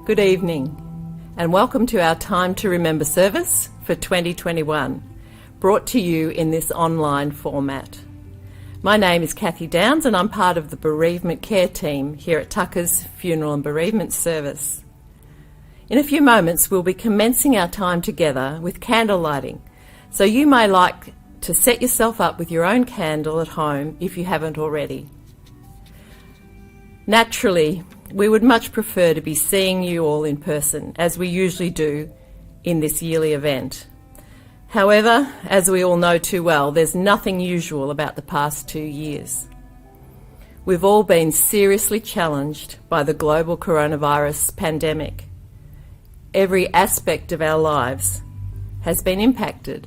Good evening, and welcome to our Time to Remember service for 2021, brought to you in this online format. My name is Kathy Downs, and I'm part of the bereavement care team here at Tucker's Funeral and Bereavement Service. In a few moments, we'll be commencing our time together with candle lighting, so you may like to set yourself up with your own candle at home if you haven't already. Naturally, we would much prefer to be seeing you all in person, as we usually do in this yearly event. However, as we all know too well, there's nothing usual about the past 2 years. We've all been seriously challenged by the global coronavirus pandemic. Every aspect of our lives has been impacted.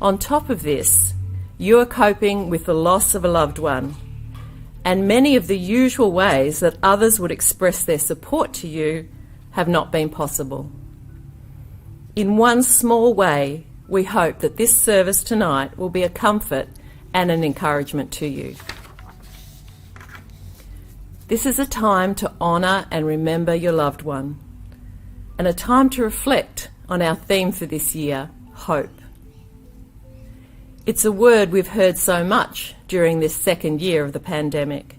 On top of this, you are coping with the loss of a loved one, and many of the usual ways that others would express their support to you have not been possible. In one small way, we hope that this service tonight will be a comfort and an encouragement to you. This is a time to honour and remember your loved one, and a time to reflect on our theme for this year, hope. It's a word we've heard so much during this second year of the pandemic.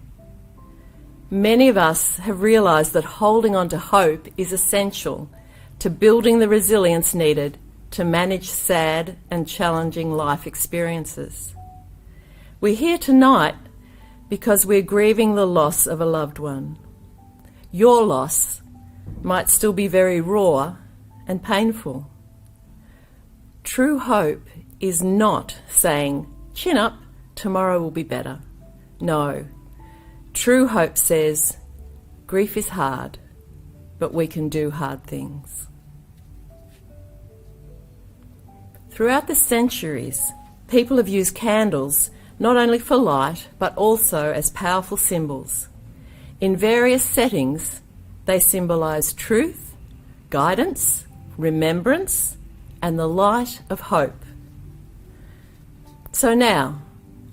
Many of us have realised that holding on to hope is essential to building the resilience needed to manage sad and challenging life experiences. We're here tonight because we're grieving the loss of a loved one. Your loss might still be very raw and painful. True hope is not saying, chin up, tomorrow will be better. No. True hope says, grief is hard, but we can do hard things. Throughout the centuries, people have used candles not only for light, but also as powerful symbols. In various settings, they symbolise truth, guidance, remembrance, and the light of hope. So now,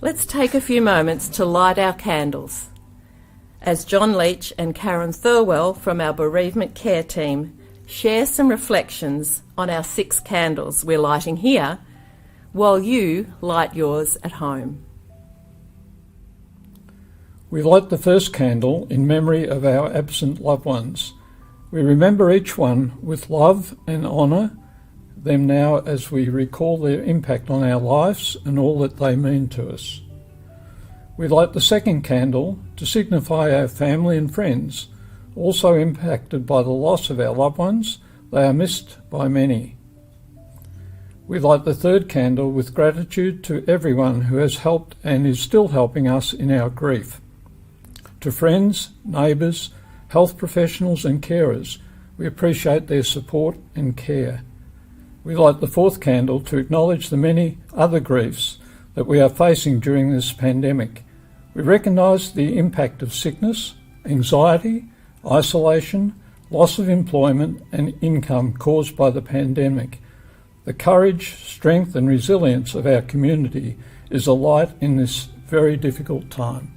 let's take a few moments to light our candles, as John Leach and Karen Thurwell from our bereavement care team share some reflections on our 6 candles we're lighting here, while you light yours at home. We light the first candle in memory of our absent loved ones. We remember each one with love and honour them now as we recall their impact on our lives and all that they mean to us. We light the second candle to signify our family and friends, also impacted by the loss of our loved ones. They are missed by many. We light the third candle with gratitude to everyone who has helped and is still helping us in our grief. To friends, neighbours, health professionals and carers, we appreciate their support and care. We light the fourth candle to acknowledge the many other griefs that we are facing during this pandemic. We recognise the impact of sickness, anxiety, isolation, loss of employment and income caused by the pandemic. The courage, strength and resilience of our community is a light in this very difficult time.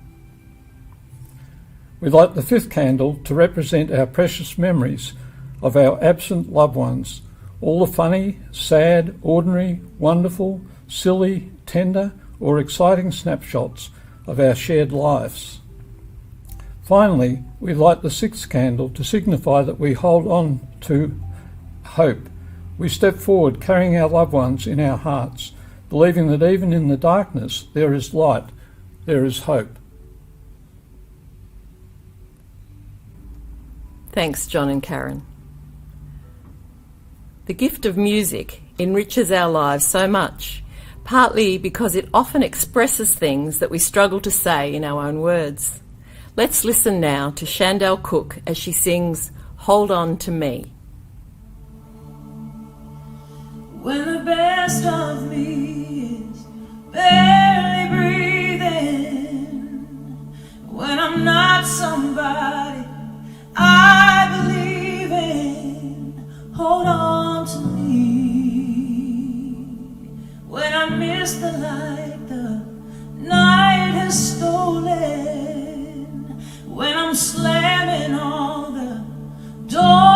We light the fifth candle to represent our precious memories of our absent loved ones, all the funny, sad, ordinary, wonderful, silly, tender or exciting snapshots of our shared lives. Finally, we light the sixth candle to signify that we hold on to hope. We step forward carrying our loved ones in our hearts, believing that even in the darkness there is light, there is hope. Thanks, John and Karen. The gift of music enriches our lives so much, partly because it often expresses things that we struggle to say in our own words. Let's listen now to Chandel Cook as she sings Hold On To Me. When the best of me is barely breathing, when I'm not somebody I believe in, hold on to me. When I miss the light the night has stolen, when I'm slamming all the doors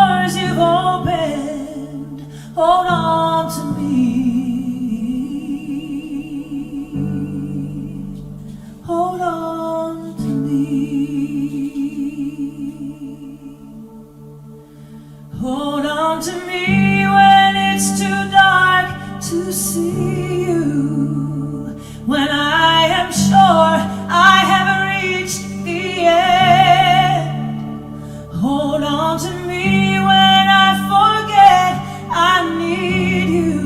to see you when I am sure I have reached the end. Hold on to me when I forget I need you.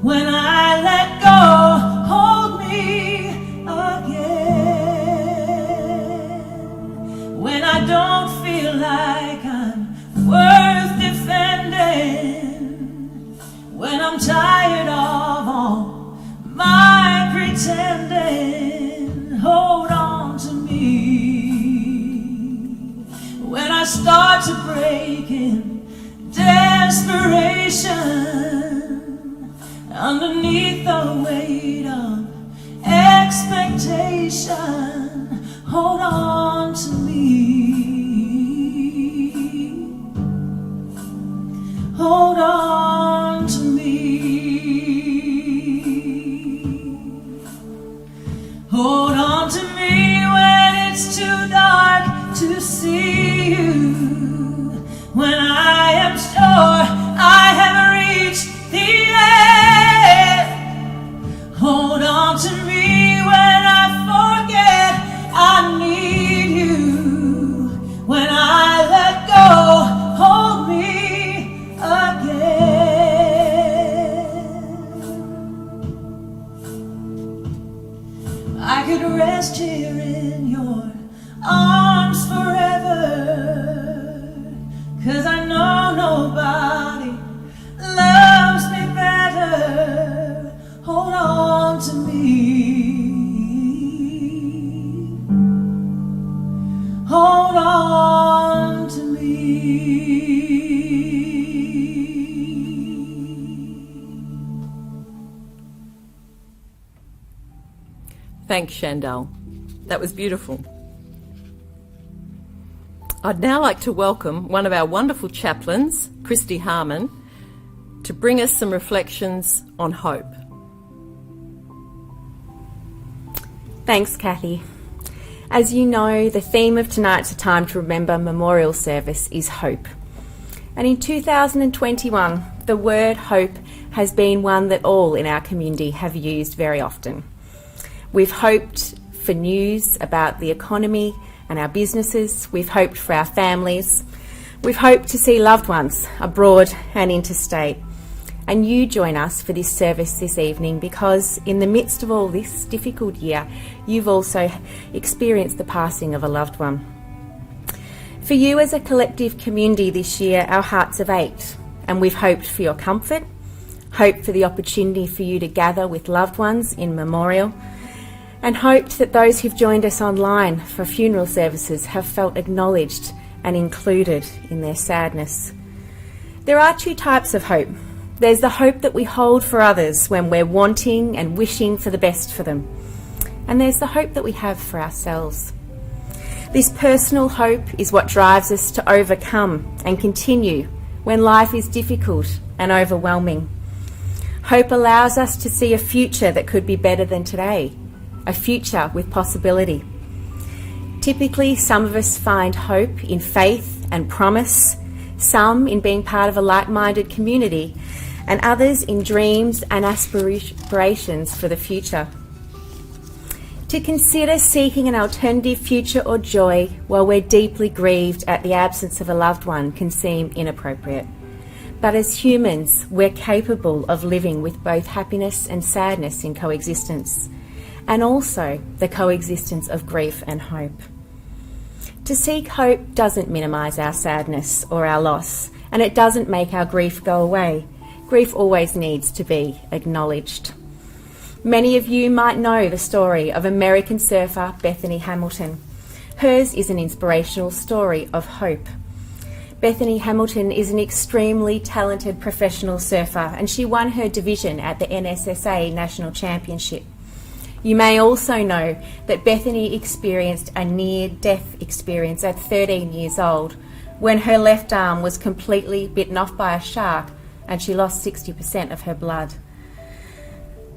When I let go, hold me again. When I don't feel like I'm worth defending, when I'm tired of all my pretending, hold on to me. When I start to break in desperation, underneath the weight of expectation, hold on to me. Hold on to me. Hold on to me when it's too dark to see you. When I am sure I have reached the end. Hold on to me when I forget I need you. When I let go, hold me again. I could rest here in your arms forever, 'cause I know nobody loves me better. Hold on to me. Hold on to me. Thanks, Chandel. That was beautiful. I'd now like to welcome one of our wonderful chaplains, Christy Harmon, to bring us some reflections on hope. Thanks, Kathy. As you know, the theme of tonight's A Time to Remember memorial service is hope. And in 2021, the word hope has been one that all in our community have used very often. We've hoped for news about the economy and our businesses. We've hoped for our families. We've hoped to see loved ones abroad and interstate. And you join us for this service this evening because in the midst of all this difficult year, you've also experienced the passing of a loved one. For you as a collective community this year, our hearts have ached, and we've hoped for your comfort, hoped for the opportunity for you to gather with loved ones in memorial, and hoped that those who've joined us online for funeral services have felt acknowledged and included in their sadness. There are two types of hope. There's the hope that we hold for others when we're wanting and wishing for the best for them. And there's the hope that we have for ourselves. This personal hope is what drives us to overcome and continue when life is difficult and overwhelming. Hope allows us to see a future that could be better than today, a future with possibility. Typically, some of us find hope in faith and promise, some in being part of a like-minded community, and others in dreams and aspirations for the future. To consider seeking an alternative future or joy while we're deeply grieved at the absence of a loved one can seem inappropriate. But as humans, we're capable of living with both happiness and sadness in coexistence, and also the coexistence of grief and hope. To seek hope doesn't minimise our sadness or our loss, and it doesn't make our grief go away. Grief always needs to be acknowledged. Many of you might know the story of American surfer Bethany Hamilton. Hers is an inspirational story of hope. Bethany Hamilton is an extremely talented professional surfer, and she won her division at the NSSA National Championship. You may also know that Bethany experienced a near-death experience at 13 years old when her left arm was completely bitten off by a shark and she lost 60% of her blood.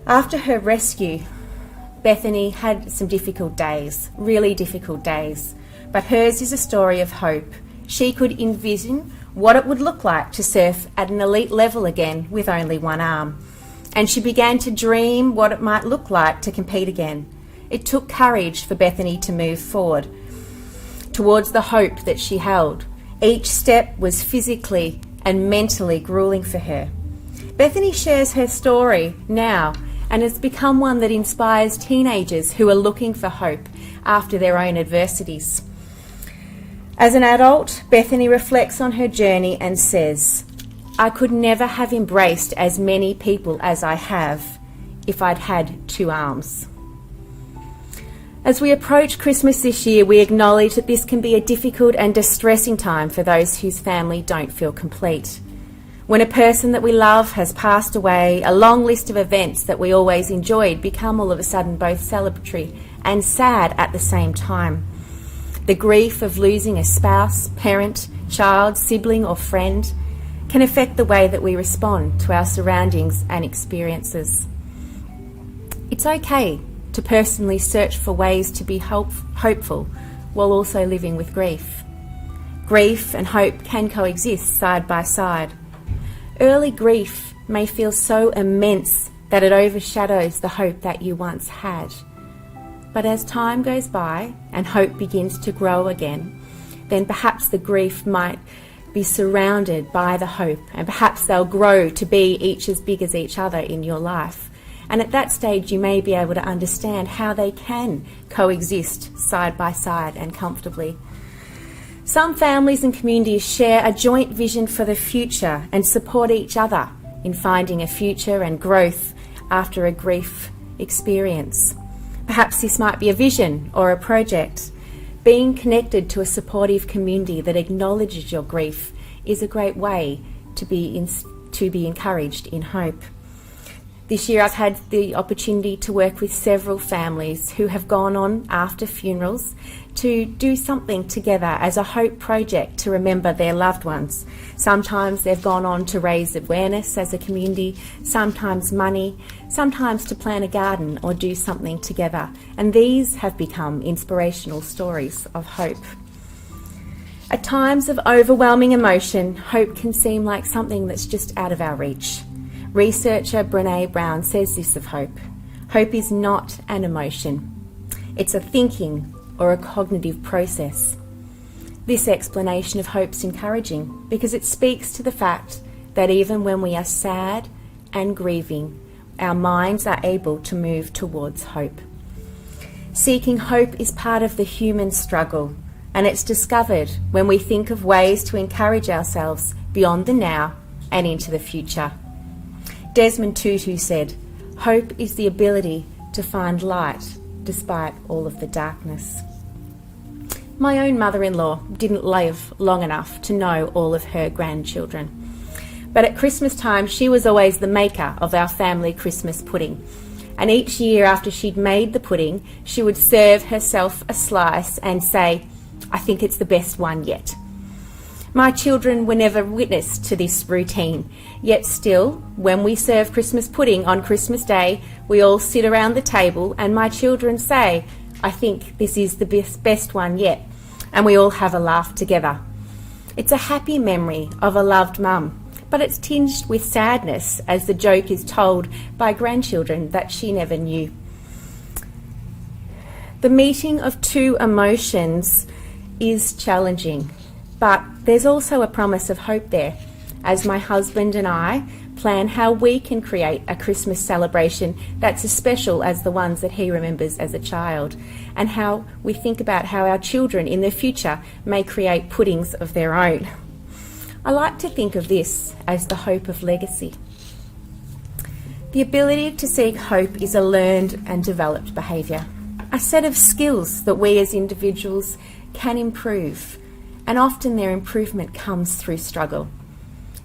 After her rescue, Bethany had some difficult days, really difficult days, but hers is a story of hope. She could envision what it would look like to surf at an elite level again with only one arm. and she began to dream what it might look like to compete again. It took courage for Bethany to move forward towards the hope that she held. Each step was physically and mentally grueling for her. Bethany shares her story now and has become one that inspires teenagers who are looking for hope after their own adversities. As an adult, Bethany reflects on her journey and says, "I could never have embraced as many people as I have if I'd had two arms." As we approach Christmas this year, we acknowledge that this can be a difficult and distressing time for those whose family don't feel complete. When a person that we love has passed away, a long list of events that we always enjoyed become all of a sudden both celebratory and sad at the same time. The grief of losing a spouse, parent, child, sibling or friend can affect the way that we respond to our surroundings and experiences. It's okay to personally search for ways to be hopeful while also living with grief. Grief and hope can coexist side by side. Early grief may feel so immense that it overshadows the hope that you once had. But as time goes by and hope begins to grow again, then perhaps the grief might be surrounded by the hope, and perhaps they'll grow to be each as big as each other in your life. And at that stage, you may be able to understand how they can coexist side by side and comfortably. Some families and communities share a joint vision for the future and support each other in finding a future and growth after a grief experience. Perhaps this might be a vision or a project. Being connected to a supportive community that acknowledges your grief is a great way to be encouraged in hope. This year I've had the opportunity to work with several families who have gone on after funerals to do something together as a hope project to remember their loved ones. Sometimes they've gone on to raise awareness as a community, sometimes money, sometimes to plant a garden or do something together. And these have become inspirational stories of hope. At times of overwhelming emotion, hope can seem like something that's just out of our reach. Researcher Brené Brown says this of hope. Hope is not an emotion. It's a thinking or a cognitive process. This explanation of hope's encouraging because it speaks to the fact that even when we are sad and grieving, our minds are able to move towards hope. Seeking hope is part of the human struggle, and it's discovered when we think of ways to encourage ourselves beyond the now and into the future. Desmond Tutu said, "Hope is the ability to find light despite all of the darkness." My own mother-in-law didn't live long enough to know all of her grandchildren. But at Christmas time, she was always the maker of our family Christmas pudding. And each year after she'd made the pudding, she would serve herself a slice and say, "I think it's the best one yet." My children were never witness to this routine, yet still, when we serve Christmas pudding on Christmas Day, we all sit around the table and my children say, "I think this is the best one yet," and we all have a laugh together. It's a happy memory of a loved mum, but it's tinged with sadness as the joke is told by grandchildren that she never knew. The meeting of two emotions is challenging. But there's also a promise of hope there, as my husband and I plan how we can create a Christmas celebration that's as special as the ones that he remembers as a child, and how we think about how our children in the future may create puddings of their own. I like to think of this as the hope of legacy. The ability to seek hope is a learned and developed behaviour, a set of skills that we as individuals can improve, and often their improvement comes through struggle.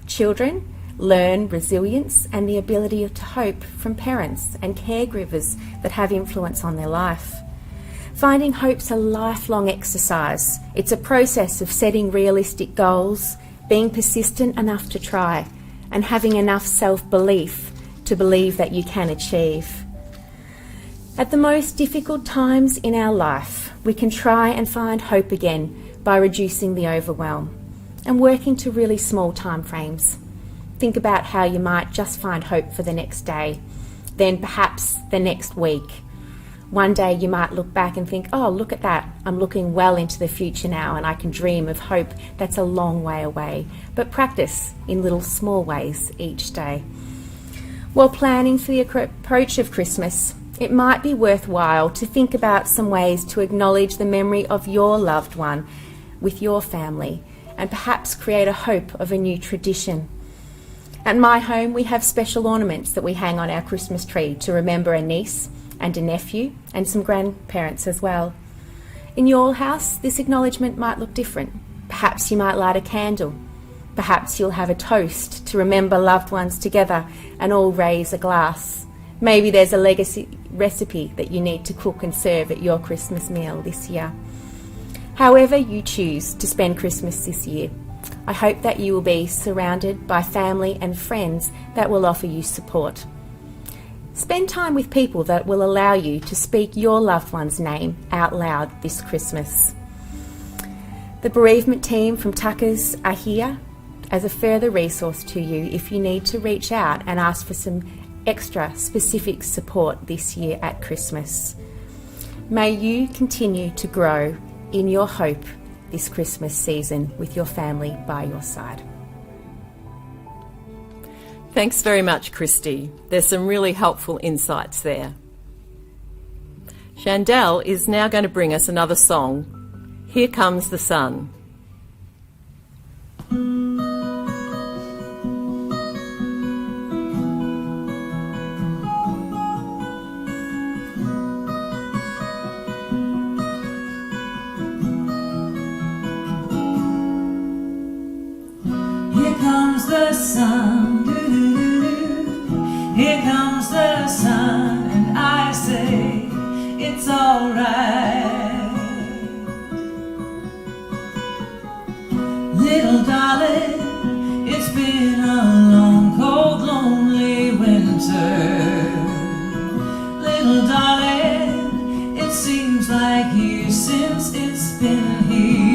Children learn resilience and the ability to hope from parents and caregivers that have influence on their life. Finding hope's a lifelong exercise. It's a process of setting realistic goals, being persistent enough to try, and having enough self-belief to believe that you can achieve. At the most difficult times in our life, we can try and find hope again by reducing the overwhelm and working to really small time frames. think about how you might just find hope for the next day, then perhaps the next week. One day you might look back and think, oh, look at that, I'm looking well into the future now and I can dream of hope that's a long way away. But practice in little small ways each day. While planning for the approach of Christmas, it might be worthwhile to think about some ways to acknowledge the memory of your loved one with your family and perhaps create a hope of a new tradition. At my home, we have special ornaments that we hang on our Christmas tree to remember a niece and a nephew and some grandparents as well. In your house, this acknowledgement might look different. Perhaps you might light a candle. Perhaps you'll have a toast to remember loved ones together and all raise a glass. Maybe there's a legacy recipe that you need to cook and serve at your Christmas meal this year. However you choose to spend Christmas this year, I hope that you will be surrounded by family and friends that will offer you support. Spend time with people that will allow you to speak your loved one's name out loud this Christmas. The bereavement team from Tuckers are here as a further resource to you if you need to reach out and ask for some extra specific support this year at Christmas. May you continue to grow in your hope this Christmas season with your family by your side. Thanks very much, Christy. There's some really helpful insights there. Chandel is now going to bring us another song, Here Comes the Sun. The sun, doo-doo-doo. Here comes the sun, and I say it's alright. Little darling, it's been a long, cold, lonely winter. Little darling, it seems like years since it's been here.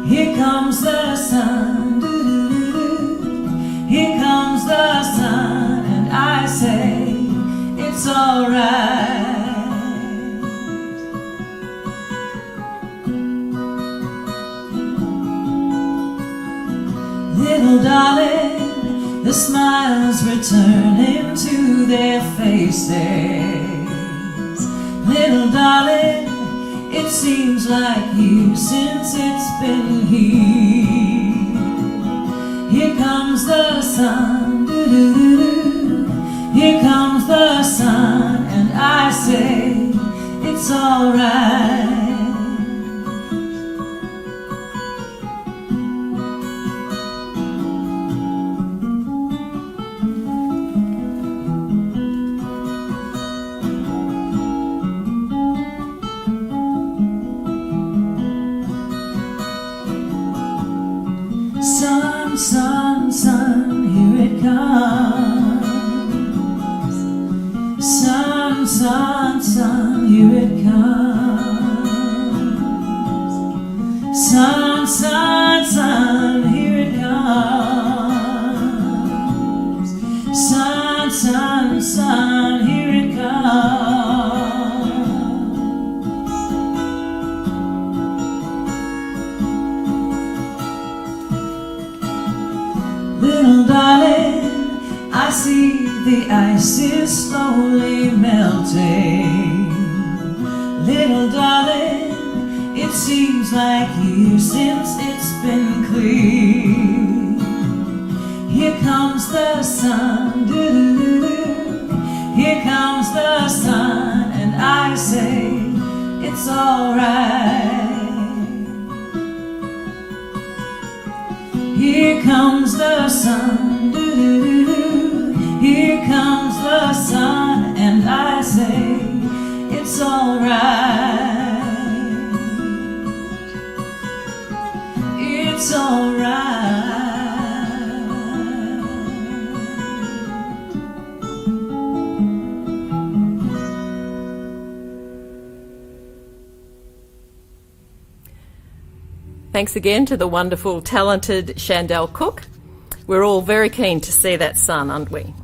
Here comes the sun, doo-doo-doo-doo. Here comes the sun, and I say it's alright. Little darling, the smiles returning to their faces. Little darling, it seems like years since it's been here. Here comes the sun, doo-doo-doo-doo. Here comes the sun, and I say it's alright. Sun, sun, sun, here it comes. Sun, sun, sun, here it comes. Sun, sun, sun, here it comes. Sun, sun, sun, here it comes. Little darling, I see the ice is slowly melting. Little darling, it seems like years since it's been clear. Here comes the sun, doo-doo-doo-doo. Here comes the sun, and I say it's alright. Here comes the sun, doo-doo-doo-doo. Here comes the sun, and I say it's alright. It's alright. Thanks again to the wonderful, talented Chandel Cook. We're all very keen to see that sun, aren't we?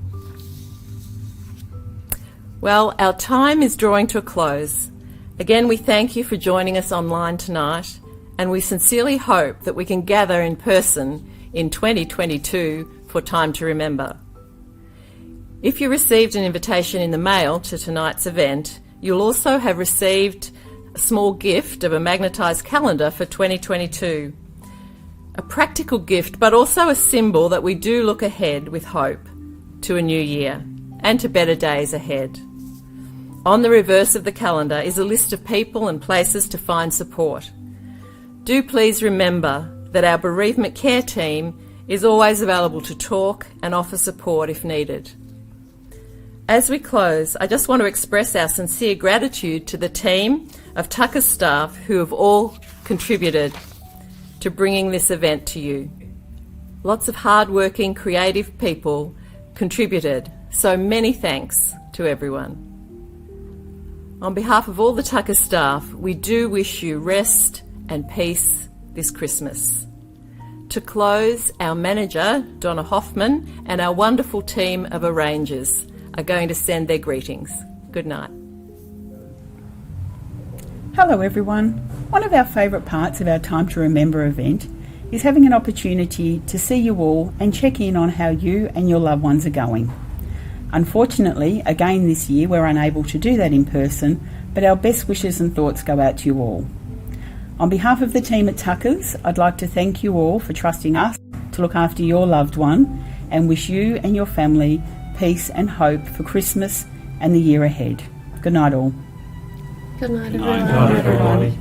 Well, our time is drawing to a close. Again, we thank you for joining us online tonight, and we sincerely hope that we can gather in person in 2022 for Time to Remember. If you received an invitation in the mail to tonight's event, you'll also have received a small gift of a magnetised calendar for 2022. A practical gift, but also a symbol that we do look ahead with hope to a new year and to better days ahead. On the reverse of the calendar is a list of people and places to find support. Do please remember that our bereavement care team is always available to talk and offer support if needed. As we close, I just want to express our sincere gratitude to the team of Tucker's staff who have all contributed to bringing this event to you. Lots of hard-working, creative people contributed, so many thanks to everyone. On behalf of all the Tucker staff, we do wish you rest and peace this Christmas. To close, our manager, Donna Hoffman, and our wonderful team of arrangers are going to send their greetings. Good night. Hello everyone. One of our favourite parts of our Time to Remember event is having an opportunity to see you all and check in on how you and your loved ones are going. Unfortunately, again this year we're unable to do that in person, but our best wishes and thoughts go out to you all. On behalf of the team at Tuckers, I'd like to thank you all for trusting us to look after your loved one and wish you and your family peace and hope for Christmas and the year ahead. Good night all. Good night, Good night, everybody.